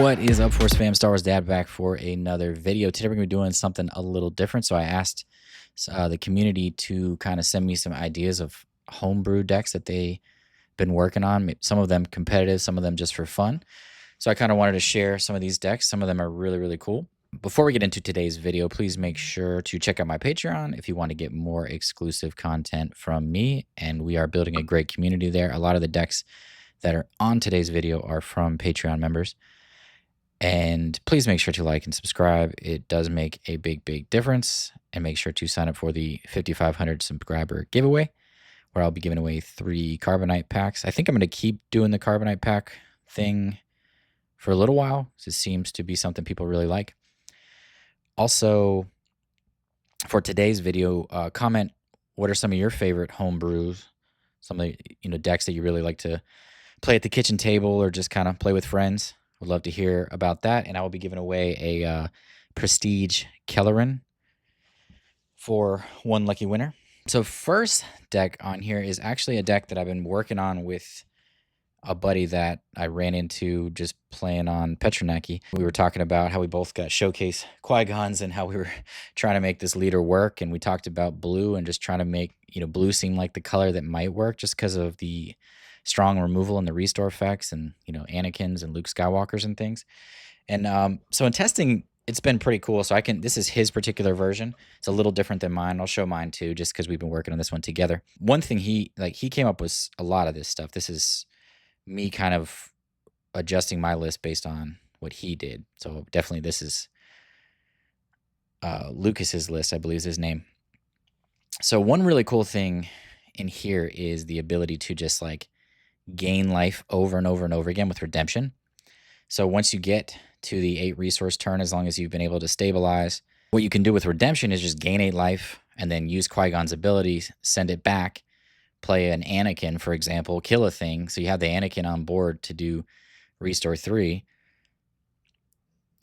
What is up, Force fam? Star Wars Dad back for another video. Today we're going to be doing something a little different. So I asked the community to kind of send me some ideas of homebrew decks that they've been working on. Some of them competitive, some of them just for fun. So I kind of wanted to share some of these decks. Some of them are really, really cool. Before we get into today's video, please make sure to check out my Patreon if you want to get more exclusive content from me. And we are building a great community there. A lot of the decks that are on today's video are from Patreon members. And please make sure to like and subscribe. It does make a big, big difference. And make sure to sign up for the 5,500 subscriber giveaway, where I'll be giving away 3 Carbonite packs. I think I'm going to keep doing the Carbonite pack thing for a little while. It seems to be something people really like. Also, for today's video, comment what are some of your favorite home brews, some of the decks that you really like to play at the kitchen table or just kind of play with friends. Would love to hear about that, and I will be giving away a Prestige Kelleran for one lucky winner. So first deck on here is actually a deck that I've been working on with a buddy that I ran into just playing on Petronaki. We were talking about how we both got showcase Qui-Gons and how we were trying to make this leader work, and we talked about blue and just trying to make blue seem like the color that might work just because of the strong removal and the restore effects and Anakins and Luke Skywalkers and things. And so in testing, it's been pretty cool. So this is his particular version. It's a little different than mine. I'll show mine too, just because we've been working on this one together. One thing he came up with a lot of this stuff. This is me kind of adjusting my list based on what he did. So definitely this is Lucas's list, I believe is his name. So one really cool thing in here is the ability to just gain life over and over and over again with redemption. So once you get to the 8 resource turn, as long as you've been able to stabilize, what you can do with redemption is just gain 8 life and then use Qui-Gon's ability, send it back, play an Anakin, for example, kill a thing. So you have the Anakin on board to do restore 3.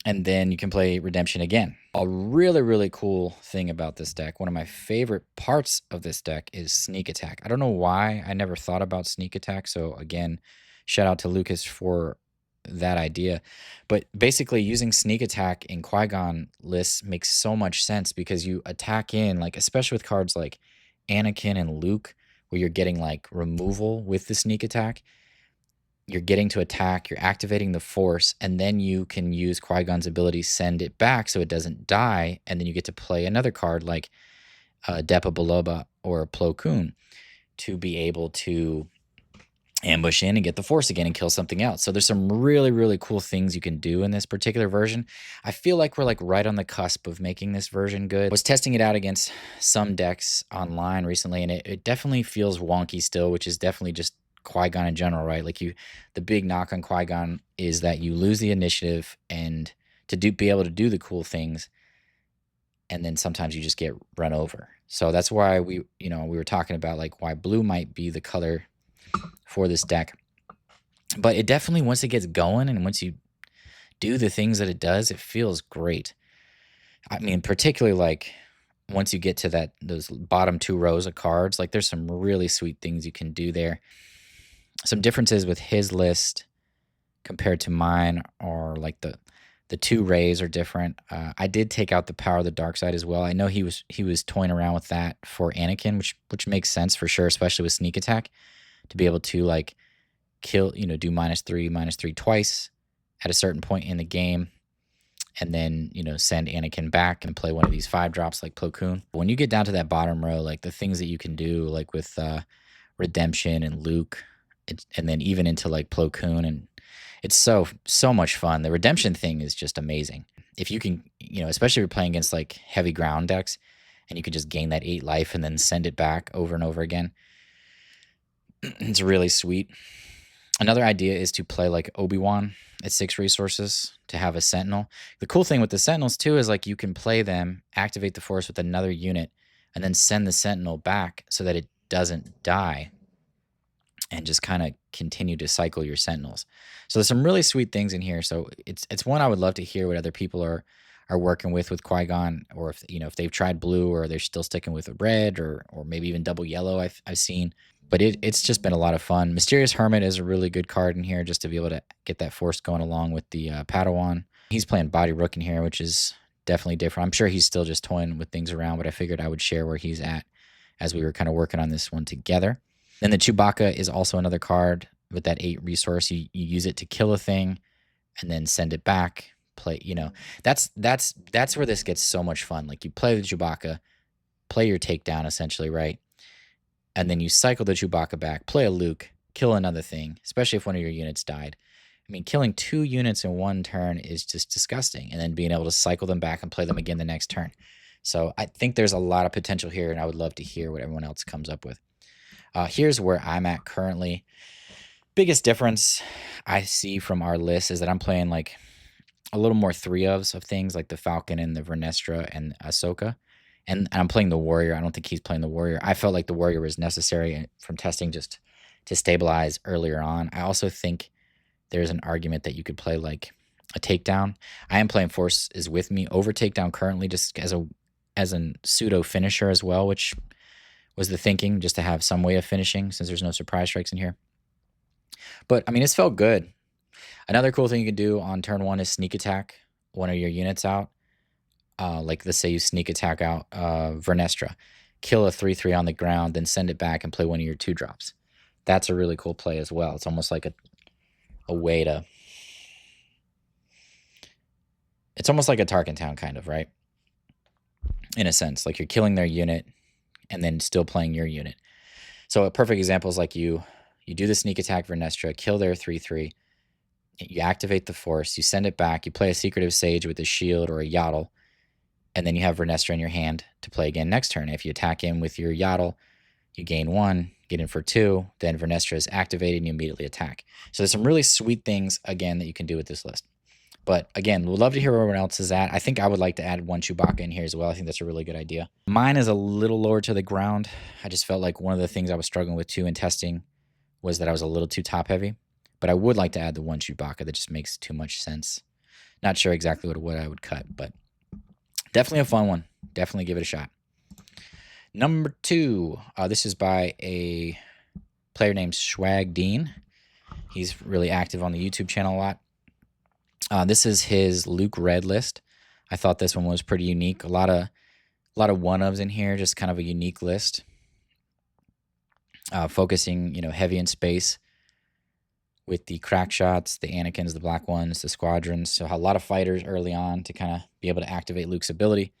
And then you can play redemption again. A really, really cool thing about this deck, one of my favorite parts of this deck is sneak attack. I don't know why I never thought about sneak attack. So again, shout out to Lucas for that idea. But basically using sneak attack in Qui-Gon lists makes so much sense because you attack in, especially with cards like Anakin and Luke, where you're getting removal with the sneak attack. You're getting to attack, you're activating the force, and then you can use Qui-Gon's ability, send it back so it doesn't die, and then you get to play another card like Depa Baloba or Plo Koon to be able to ambush in and get the force again and kill something else. So there's some really, really cool things you can do in this particular version. I feel like we're right on the cusp of making this version good. I was testing it out against some decks online recently, and it definitely feels wonky still, which is definitely just Qui-Gon in general, right? The big knock on Qui-Gon is that you lose the initiative and to be able to do the cool things, and then sometimes you just get run over. So that's why we were talking about why blue might be the color for this deck. But it definitely, once it gets going and once you do the things that it does, it feels great. I mean, particularly once you get to those bottom 2 rows of cards, there's some really sweet things you can do there. Some differences with his list compared to mine are the 2 rays are different. I did take out the power of the dark side as well. I know he was toying around with that for Anakin, which makes sense for sure, especially with sneak attack, to be able to kill, do -3 twice at a certain point in the game, and then send Anakin back and play one of these 5 drops like Plo Koon. When you get down to that bottom row, the things that you can do with redemption and Luke, and then even into Plo Koon, and it's so much fun. The redemption thing is just amazing. If you can, especially if you're playing against heavy ground decks, and you can just gain that 8 life and then send it back over and over again, it's really sweet. Another idea is to play Obi-Wan at 6 resources to have a Sentinel. The cool thing with the Sentinels too is you can play them, activate the force with another unit, and then send the Sentinel back so that it doesn't die, and just kind of continue to cycle your Sentinels. So there's some really sweet things in here. So it's one I would love to hear what other people are working with Qui-Gon, or if they've tried blue or they're still sticking with red, or maybe even double yellow I've seen. But it's just been a lot of fun. Mysterious Hermit is a really good card in here just to be able to get that force going along with the Padawan. He's playing Body Rook in here, which is definitely different. I'm sure he's still just toying with things around, but I figured I would share where he's at as we were kind of working on this one together. Then the Chewbacca is also another card with that 8 resource. You use it to kill a thing and then send it back. Play, you know, that's where this gets so much fun. Like you play the Chewbacca, play your takedown essentially, right? And then you cycle the Chewbacca back, play a Luke, kill another thing, especially if one of your units died. I mean, killing 2 units in one turn is just disgusting. And then being able to cycle them back and play them again the next turn. So I think there's a lot of potential here, and I would love to hear what everyone else comes up with. Here's where I'm at currently. Biggest difference I see from our list is that I'm playing like a little more 3-ofs of things like the Falcon and the Vernestra and Ahsoka. And I'm playing the Warrior. I don't think he's playing the Warrior. I felt like the Warrior was necessary from testing just to stabilize earlier on. I also think there's an argument that you could play like a Takedown. I am playing Force is with me over Takedown currently just as a pseudo finisher as well, which was the thinking, just to have some way of finishing since there's no surprise strikes in here. But, I mean, it's felt good. Another cool thing you can do on turn 1 is sneak attack one of your units out. Like, let's say you sneak attack out Vernestra, kill a 3/3 on the ground, then send it back and play one of your 2-drops. That's a really cool play as well. It's almost like a way to... It's almost like a Tarkintown kind of, right? In a sense. Like, you're killing their unit and then still playing your unit. So a perfect example is like you do the sneak attack Vernestra, kill their 3/3, you activate the force, you send it back, you play a Secretive Sage with a shield or a Yaddle, and then you have Vernestra in your hand to play again next turn. If you attack him with your Yaddle, you gain 1, get in for 2, then Vernestra is activated and you immediately attack. So there's some really sweet things, again, that you can do with this list. But again, we'd love to hear where everyone else is at. I think I would like to add 1 Chewbacca in here as well. I think that's a really good idea. Mine is a little lower to the ground. I just felt like one of the things I was struggling with too in testing was that I was a little too top heavy. But I would like to add the 1 Chewbacca. That just makes too much sense. Not sure exactly what I would cut, but definitely a fun one. Definitely give it a shot. Number 2. This is by a player named Swag Dean. He's really active on the YouTube channel a lot. This is his Luke Red list. I thought this one was pretty unique. A lot of 1-ofs in here, just kind of a unique list. Focusing, heavy in space with the crack shots, the Anakins, the black ones, the squadrons. So a lot of fighters early on to kind of be able to activate Luke's ability.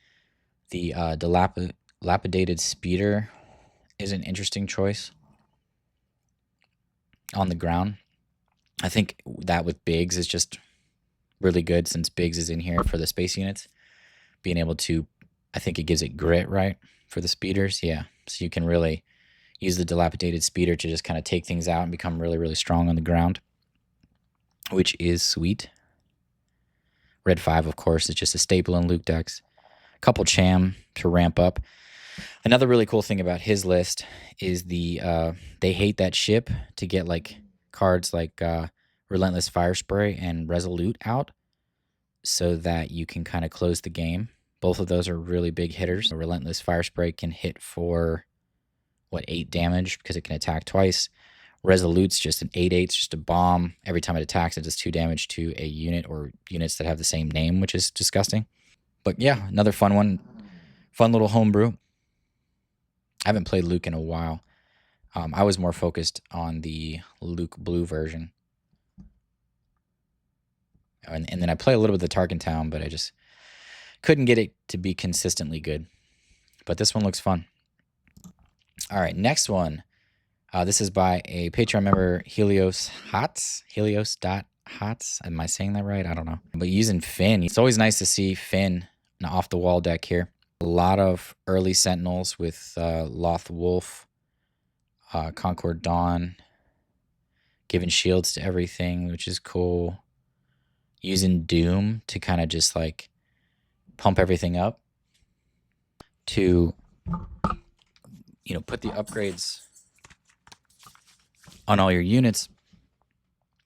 The dilapidated speeder is an interesting choice on the ground. I think that with Biggs is just really good since Biggs is in here for the space units. Being able to, I think it gives it grit, right, for the speeders. Yeah, so you can really use the dilapidated speeder to just kind of take things out and become really, really strong on the ground, which is sweet. Red 5, of course, is just a staple in Luke decks. A couple Cham to ramp up. Another really cool thing about his list is the they hate that ship to get like cards like Relentless Fire Spray and Resolute out so that you can kind of close the game. Both of those are really big hitters. Relentless Fire Spray can hit for 8 damage because it can attack twice. Resolute's just an 8/8, just a bomb. Every time it attacks, it does 2 damage to a unit or units that have the same name, which is disgusting. But yeah, another fun one. Fun little homebrew. I haven't played Luke in a while. I was more focused on the Luke Blue version. And then I play a little bit of the Tarkintown, but I just couldn't get it to be consistently good. But this one looks fun. All right, next one. This is by a Patreon member, Helios Hots. Helios.Hots. Am I saying that right? I don't know. But using Finn. It's always nice to see Finn in an off-the-wall deck here. A lot of early Sentinels with Loth Wolf, Concord Dawn, giving shields to everything, which is cool. Using Doom to kind of just like pump everything up to, put the upgrades on all your units.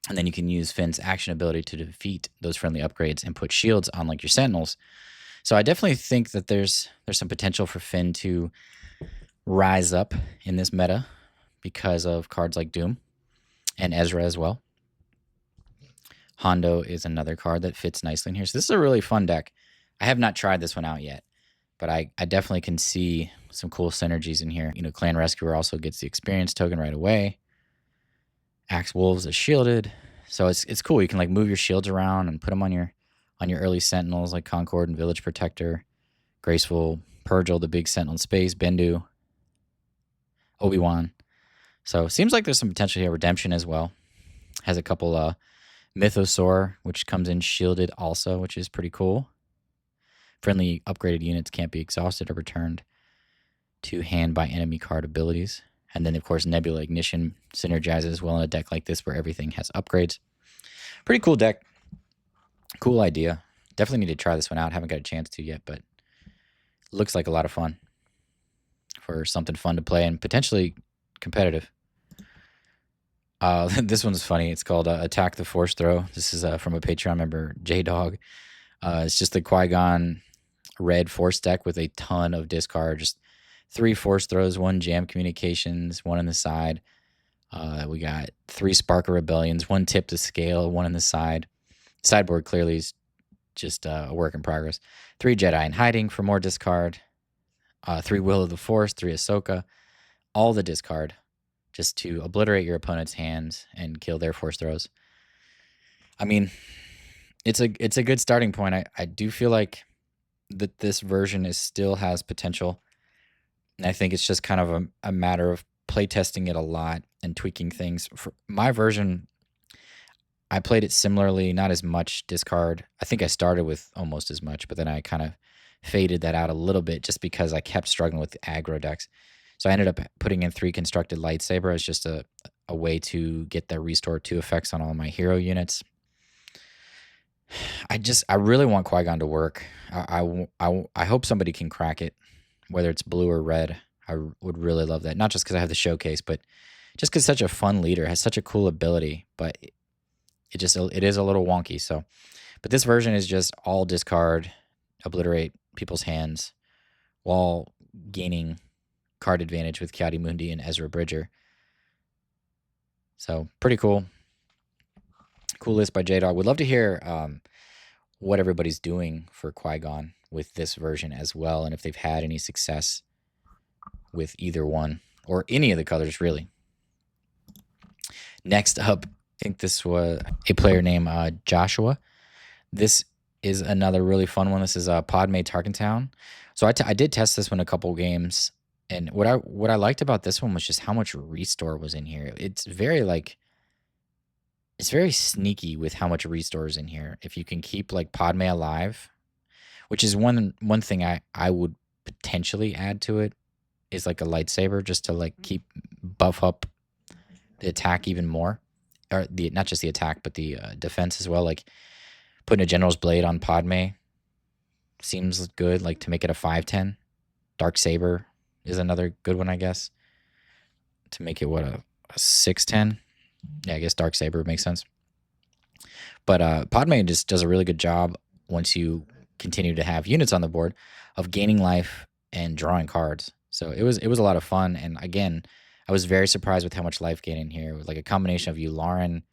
And then you can use Finn's action ability to defeat those friendly upgrades and put shields on like your Sentinels. So I definitely think that there's some potential for Finn to rise up in this meta because of cards like Doom and Ezra as well. Hondo is another card that fits nicely in here. So this is a really fun deck. I have not tried this one out yet, but I definitely can see some cool synergies in here. You know, Clan Rescuer also gets the experience token right away. Axe Wolves is shielded. So it's cool. You can like move your shields around and put them on your early sentinels like Concord and Village Protector, Graceful, Purgil, the big sentinel in space, Bendu, Obi-Wan. So seems like there's some potential here. Redemption as well. Has a couple Mythosaur, which comes in shielded also, which is pretty cool. Friendly upgraded units can't be exhausted or returned to hand by enemy card abilities. And then, of course, Nebula Ignition synergizes well in a deck like this where everything has upgrades. Pretty cool deck. Cool idea. Definitely need to try this one out. Haven't got a chance to yet, but looks like a lot of fun for something fun to play and potentially competitive. This one's funny. It's called Attack the Force Throw. This is from a Patreon member, J-Dog. It's just the Qui-Gon Red Force deck with a ton of discard. Just 3 Force Throws, 1 Jam Communications, 1 on the side. We got 3 Spark of Rebellions, 1 Tip to Scale, 1 on the side. Sideboard clearly is just a work in progress. 3 Jedi in Hiding for more discard. 3 Will of the Force, 3 Ahsoka. All the discard just to obliterate your opponent's hands and kill their Force Throws. I mean, it's a good starting point. I do feel like that this version still has potential. And I think it's just kind of a matter of playtesting it a lot and tweaking things. For my version, I played it similarly, not as much discard. I think I started with almost as much, but then I kind of faded that out a little bit just because I kept struggling with the aggro decks. So I ended up putting in 3 Constructed Lightsaber as just a way to get the Restore 2 effects on all my hero units. I really want Qui-Gon to work. I hope somebody can crack it, whether it's blue or red. I would really love that. Not just because I have the showcase, but just because such a fun leader, has such a cool ability, but it is a little wonky. So, but this version is just all discard, obliterate people's hands, while gaining card advantage with Kiadi Mundi and Ezra Bridger. So pretty cool. Cool list by J-Dog. Would love to hear what everybody's doing for Qui-Gon with this version as well, and if they've had any success with either one or any of the colors, really. Next up, I think this was a player named Joshua. This is another really fun one. This is Padme Tarkintown. So I did test this one a couple games, and what I liked about this one was just how much restore was in here. It's very sneaky with how much restore is in here. If you can keep like Padme alive, which is one thing I would potentially add to it, is like a lightsaber just to like buff up the attack even more, or not just the attack but the defense as well. Like putting a General's Blade on Padme seems good, like to make it a 5/10. Dark Saber is another good one, I guess, to make it what a 6/10. Yeah, I guess Dark Saber makes sense. But Padme just does a really good job once you continue to have units on the board of gaining life and drawing cards. So it was a lot of fun. And again, I was very surprised with how much life gain in here. It was like a combination of Yularen,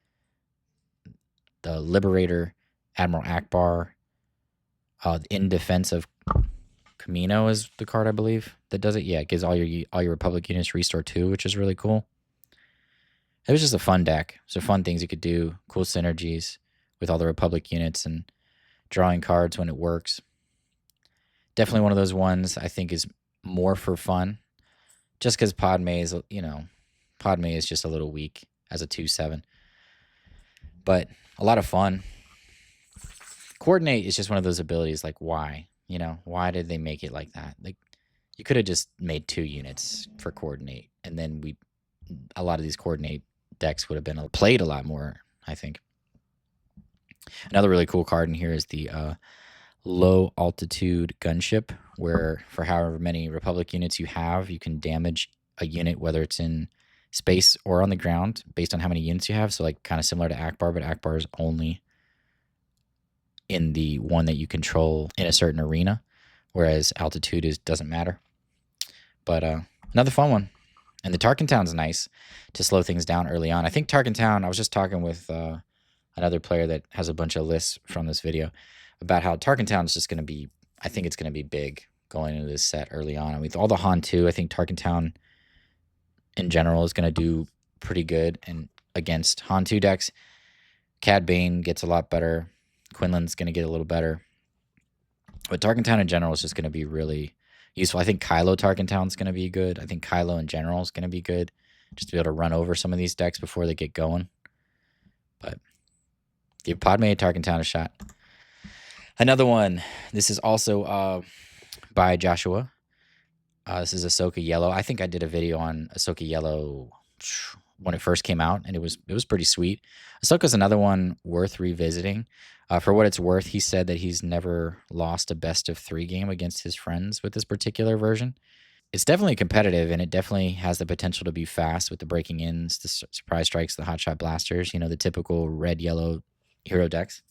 the Liberator, Admiral Akbar, in defense of Camino is the card I believe that does it. Yeah, it gives all your Republic units Restore 2, which is really cool. It was just a fun deck. So fun things you could do, cool synergies with all the Republic units and drawing cards when it works. Definitely one of those ones I think is more for fun, just because Padme is, Padme is just a little weak as a 2/7. But a lot of fun. Coordinate is just one of those abilities, like why? Why did they make it like that? Like you could have just made 2 units for Coordinate, and then a lot of these Coordinate decks would have been played a lot more, I think. Another really cool card in here is the Low Altitude Gunship, where for however many Republic units you have, you can damage a unit, whether it's in space or on the ground, based on how many units you have. So like kind of similar to Akbar, but Akbar is only in the one that you control in a certain arena, whereas altitude doesn't matter. But another fun one. And the Tarkintown's nice to slow things down early on. I think Tarkintown, I was just talking with another player that has a bunch of lists from this video about how Tarkintown is just going to be, I think it's going to be big going into this set early on. And with all the Han 2, I think Tarkintown in general is going to do pretty good. And against Han 2 decks, Cad Bane gets a lot better. Quinlan's going to get a little better. But Tarkintown in general is just going to be really useful. I think Kylo Tarkintown's going to be good. I think Kylo in general is going to be good. Just to be able to run over some of these decks before they get going. But give Padme Tarkintown a shot. Another one. This is also by Joshua. This is Ahsoka Yellow. I think I did a video on Ahsoka Yellow when it first came out, and it was pretty sweet. Ahsoka's another one worth revisiting. For what it's worth, he said that he's never lost a best-of-3 game against his friends with this particular version. It's definitely competitive, and it definitely has the potential to be fast with the breaking ins, the surprise strikes, the hotshot blasters, the typical red-yellow hero decks.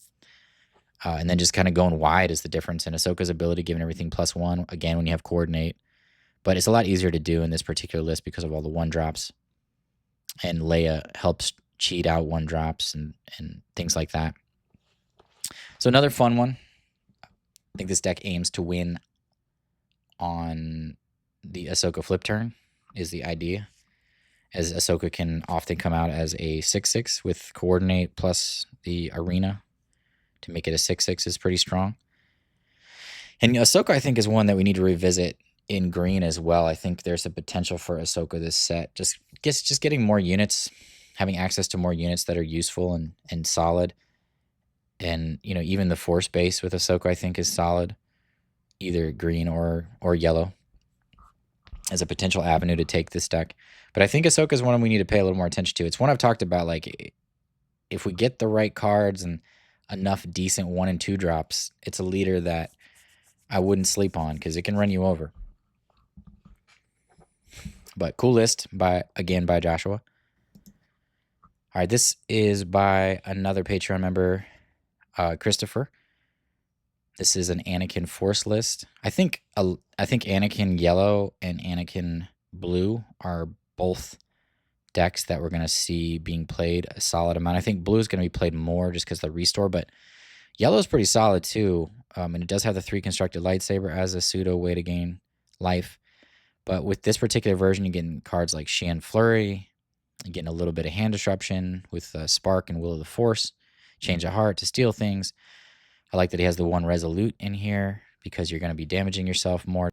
And then just kind of going wide is the difference in Ahsoka's ability, giving everything +1, again, when you have coordinate. But it's a lot easier to do in this particular list because of all the 1-drops. And Leia helps cheat out 1-drops and things like that. So another fun one. I think this deck aims to win on the Ahsoka flip turn is the idea, as Ahsoka can often come out as a 6/6 with coordinate plus the arena to make it a 6/6 is pretty strong. And Ahsoka, I think, is one that we need to revisit in green as well. I think there's a potential for Ahsoka this set. Just getting more units, having access to more units that are useful and solid. And, even the force base with Ahsoka, I think, is solid, either green or yellow, as a potential avenue to take this deck. But I think Ahsoka is one we need to pay a little more attention to. It's one I've talked about, like, if we get the right cards and enough decent 1 and 2 drops, it's a leader that I wouldn't sleep on because it can run you over. But cool list, by Joshua. All right, this is by another Patreon member, Christopher. This is an Anakin Force list. I think Anakin Yellow and Anakin Blue are both decks that we're going to see being played a solid amount. I think Blue is going to be played more just because of the restore, but Yellow is pretty solid too. And it does have the 3 constructed lightsaber as a pseudo way to gain life. But with this particular version, you're getting cards like Shan Flurry. You're getting a little bit of hand disruption with Spark and Will of the Force. Change of Heart to steal things. I like that he has the 1 Resolute in here because you're going to be damaging yourself more.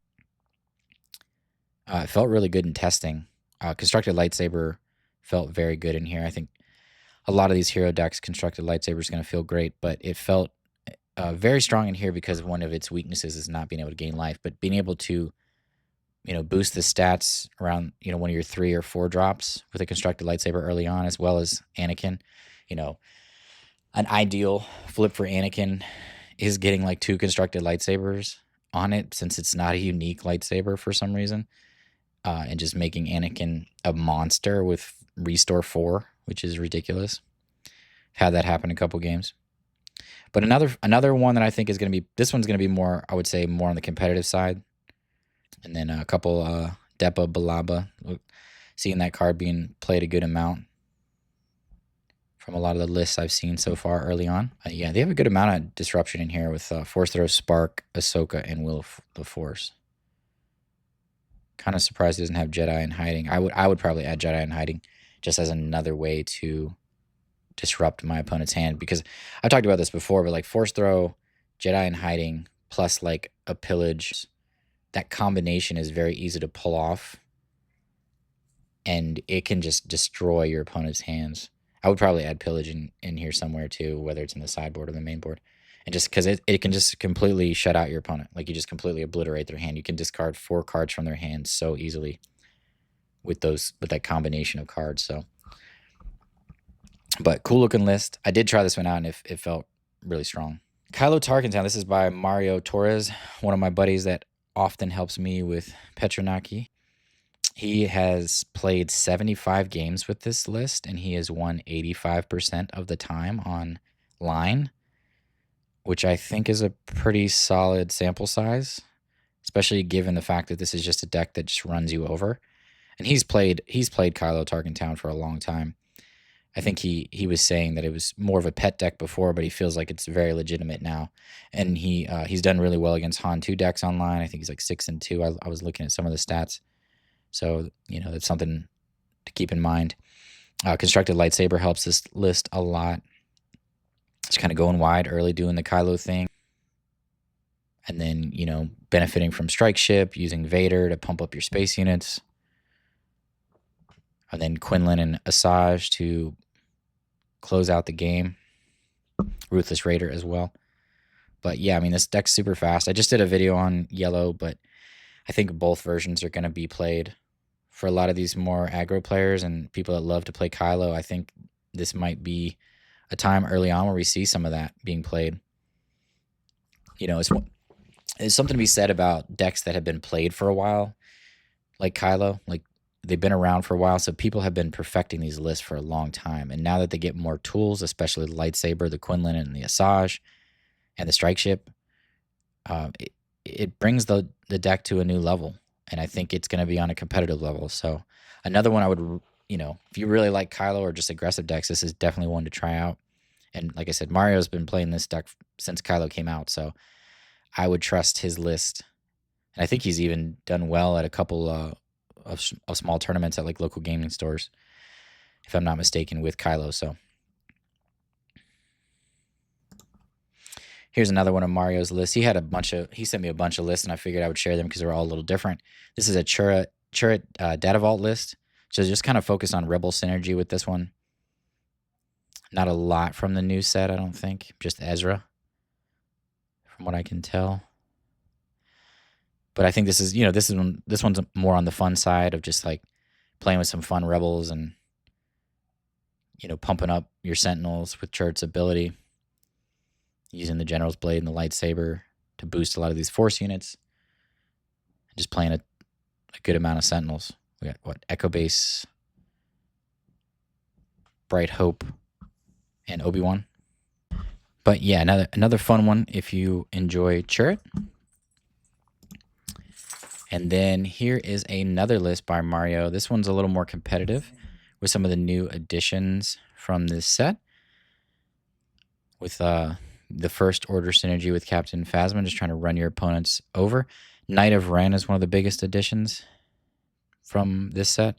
It felt really good in testing. Constructed Lightsaber felt very good in here. I think a lot of these hero decks, Constructed Lightsaber is going to feel great, but it felt very strong in here because one of its weaknesses is not being able to gain life, but being able to boost the stats around, one of your 3 or 4 drops with a Constructed Lightsaber early on, as well as Anakin. An ideal flip for Anakin is getting like 2 Constructed Lightsabers on it, since it's not a unique lightsaber for some reason, and just making Anakin a monster with Restore 4, which is ridiculous. Had that happen a couple games. But another one that I think is going to be, this one's going to be more, I would say, more on the competitive side. And then a couple Depa Balaba, seeing that card being played a good amount from a lot of the lists I've seen so far early on. Yeah, they have a good amount of disruption in here with Force Throw, Spark, Ahsoka, and Will of the Force. Kind of surprised it doesn't have Jedi in Hiding. I would probably add Jedi in Hiding just as another way to disrupt my opponent's hand, because I've talked about this before, but like Force Throw, Jedi in Hiding, plus like a Pillage, that combination is very easy to pull off, and it can just destroy your opponent's hands. I would probably add Pillage in here somewhere too, whether it's in the sideboard or the main board. And just because it can just completely shut out your opponent. Like, you just completely obliterate their hand. You can discard 4 cards from their hand so easily with that combination of cards. So, but cool looking list. I did try this one out, and it felt really strong. Kylo Tarkintown. This is by Mario Torres, one of my buddies that often helps me with Petronaki. He has played 75 games with this list, and he has won 85% of the time online, which I think is a pretty solid sample size, especially given the fact that this is just a deck that just runs you over. And he's played Kylo Tarkintown for a long time. I think he was saying that it was more of a pet deck before, but he feels like it's very legitimate now. And he's done really well against Han 2 decks online. I think he's like 6-2. I was looking at some of the stats. So, that's something to keep in mind. Constructed Lightsaber helps this list a lot. Just kind of going wide early, doing the Kylo thing. And then, benefiting from Strike Ship, using Vader to pump up your space units. And then Quinlan and Asajj to close out the game. Ruthless Raider as well. But yeah, I mean, this deck's super fast. I just did a video on Yellow, but I think both versions are going to be played. For a lot of these more aggro players and people that love to play Kylo, I think this might be a time early on where we see some of that being played. It's something to be said about decks that have been played for a while, like Kylo. Like, they've been around for a while, so people have been perfecting these lists for a long time. And now that they get more tools, especially the Lightsaber, the Quinlan, and the Asajj, and the Strike Ship, it brings the deck to a new level. And I think it's going to be on a competitive level. So another one I would, if you really like Kylo or just aggressive decks, this is definitely one to try out. And like I said, Mario's been playing this deck since Kylo came out, so I would trust his list. And I think he's even done well at a couple of small tournaments at like local gaming stores, if I'm not mistaken, with Kylo. So here's another one of Mario's lists. He sent me a bunch of lists, and I figured I would share them because they're all a little different. This is a Chirrut Datavault list. So just kind of focus on Rebel synergy with this one. Not a lot from the new set, I don't think. Just Ezra, from what I can tell. But I think this one's more on the fun side of just like playing with some fun rebels and pumping up your Sentinels with Chirrut's ability, using the General's Blade and the Lightsaber to boost a lot of these Force units, and just playing a good amount of Sentinels. We got Echo Base, Bright Hope, and Obi-Wan. But yeah, another fun one if you enjoy Chirrut. And then here is another list by Mario. This one's a little more competitive with some of the new additions from this set. With the First Order synergy with Captain Phasma, just trying to run your opponents over. Knight of Ren is one of the biggest additions from this set.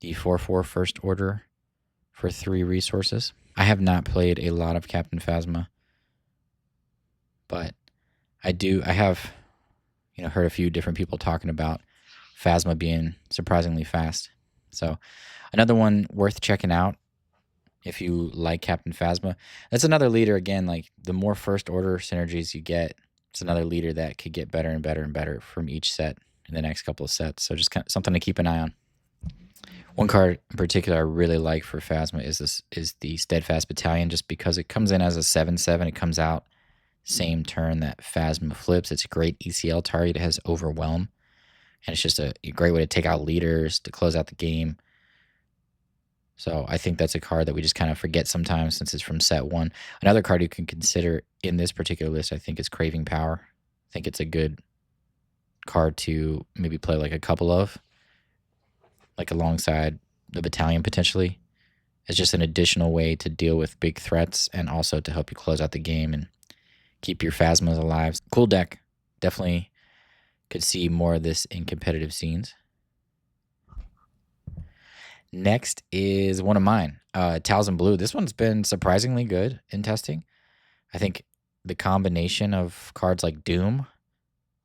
The 4/4 First Order for 3 resources. I have not played a lot of Captain Phasma, but I have heard a few different people talking about Phasma being surprisingly fast. So another one worth checking out if you like Captain Phasma. That's another leader, again, like the more First Order synergies you get, it's another leader that could get better and better and better from each set in the next couple of sets. So just kind of something to keep an eye on. One card in particular I really like for Phasma is the Steadfast Battalion, just because it comes in as a 7/7. It comes out same turn that Phasma flips. It's a great ECL target. It has Overwhelm, and it's just a great way to take out leaders to close out the game. So I think that's a card that we just kind of forget sometimes since it's from set 1. Another card you can consider in this particular list, I think, is Craving Power. I think it's a good card to maybe play like a couple of, like alongside the Battalion potentially. It's just an additional way to deal with big threats and also to help you close out the game and keep your Phasmas alive. Cool deck. Definitely could see more of this in competitive scenes. Next is one of mine, Talzin Blue. This one's been surprisingly good in testing. I think the combination of cards like Doom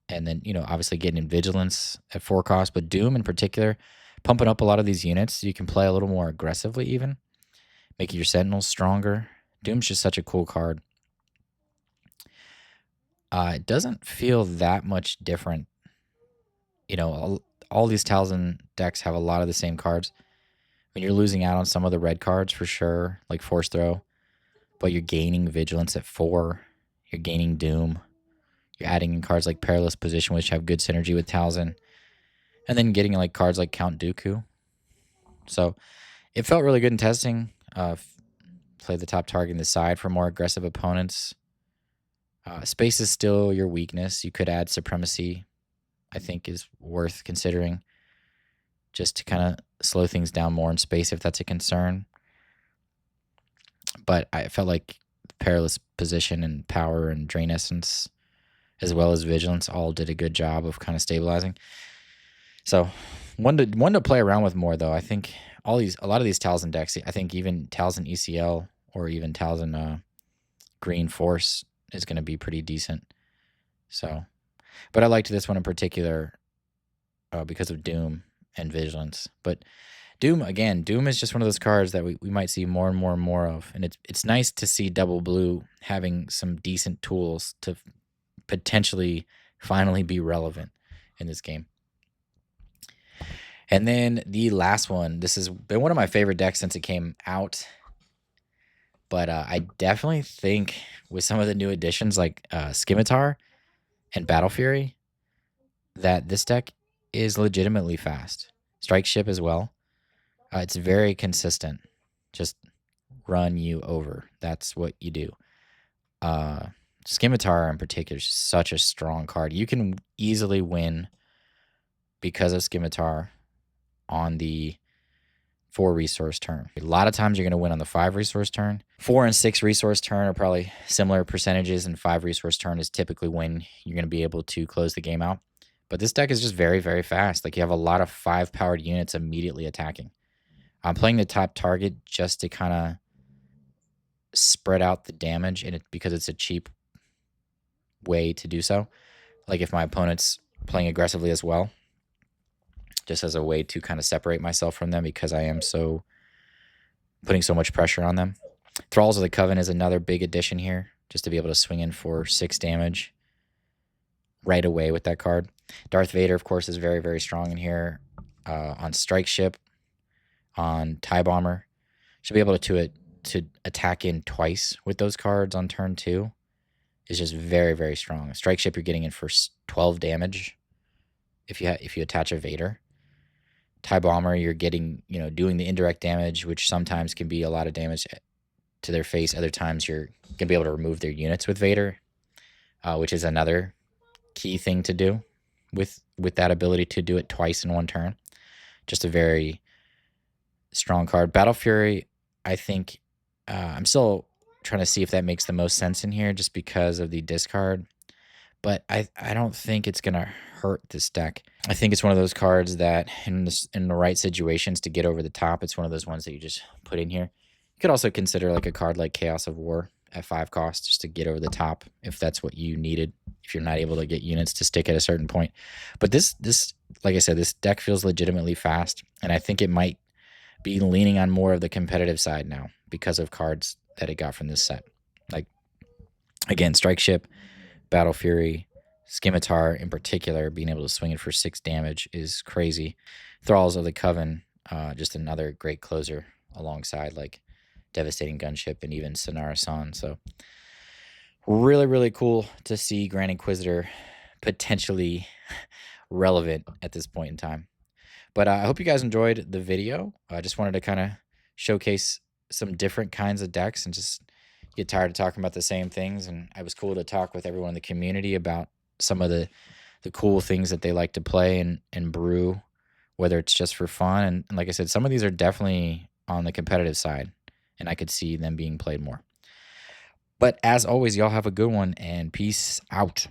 and then, obviously getting in Vigilance at 4 cost, but Doom in particular, pumping up a lot of these units so you can play a little more aggressively even, making your Sentinels stronger. Doom's just such a cool card. It doesn't feel that much different. All these Talzin decks have a lot of the same cards. I mean, you're losing out on some of the red cards for sure, like Force Throw, but you're gaining Vigilance at 4. You're gaining Doom. You're adding in cards like Perilous Position, which have good synergy with Talzin, and then getting like cards like Count Dooku. So it felt really good in testing. Play the top target in the side for more aggressive opponents. Space is still your weakness. You could add Supremacy, I think, is worth considering. just to kind of slow things down more in space if that's a concern. But I felt like Perilous Position and Power and Drain Essence, as well as Vigilance, all did a good job of kind of stabilizing. So one to play around with more, though. I think a lot of these Talzin decks, I think even Talzin ECL or even Talzin Green Force is going to be pretty decent. So, but I liked this one in particular because of Doom and Vigilance. But Doom is just one of those cards that we might see more and more and more of. And it's nice to see Double Blue having some decent tools to potentially finally be relevant in this game. And then the last one, this has been one of my favorite decks since it came out. But I definitely think with some of the new additions like Scimitar and Battle Fury, that this deck is legitimately fast. Strike Ship as well. It's very consistent. Just run you over. That's what you do. Scimitar in particular is such a strong card. You can easily win because of Scimitar on the 4 resource turn. A lot of times you're going to win on the 5 resource turn. 4 and 6 resource turn are probably similar percentages, and 5 resource turn is typically when you're going to be able to close the game out. But this deck is just very, very fast. Like, you have a lot of 5 powered units immediately attacking. I'm playing the top target just to kind of spread out the damage in it because it's a cheap way to do so. Like, if my opponent's playing aggressively as well, just as a way to kind of separate myself from them because I am so putting so much pressure on them. Thralls of the Coven is another big addition here, just to be able to swing in for 6 damage right away with that card. Darth Vader, of course, is very, very strong in here. On Strike Ship, on TIE Bomber, should be able to attack in twice with those cards on turn 2. Is just very, very strong. Strike Ship, you're getting in for 12 damage if you attach a Vader. TIE Bomber, you're getting, doing the indirect damage, which sometimes can be a lot of damage to their face. Other times you're going to be able to remove their units with Vader, which is another key thing to do with that ability to do it twice in one turn. Just a very strong card. Battle Fury, I think I'm still trying to see if that makes the most sense in here just because of the discard. But I don't think it's going to hurt this deck. I think it's one of those cards that in the right situations to get over the top, it's one of those ones that you just put in here. You could also consider like a card like Chaos of War at 5 cost just to get over the top if that's what you needed, if you're not able to get units to stick at a certain point. But this like I said, this deck feels legitimately fast, and I think it might be leaning on more of the competitive side now because of cards that it got from this set. Like, again, Strike Ship, Battle Fury, Scimitar in particular, being able to swing it for 6 damage is crazy. Thralls of the Coven, just another great closer alongside like Devastating Gunship and even Sonara San. So really, really cool to see Grand Inquisitor potentially relevant at this point in time. But I hope you guys enjoyed the video. I just wanted to kind of showcase some different kinds of decks and just get tired of talking about the same things. And it was cool to talk with everyone in the community about some of the cool things that they like to play and brew, whether it's just for fun. And like I said, some of these are definitely on the competitive side, and I could see them being played more. But as always, y'all have a good one, and peace out.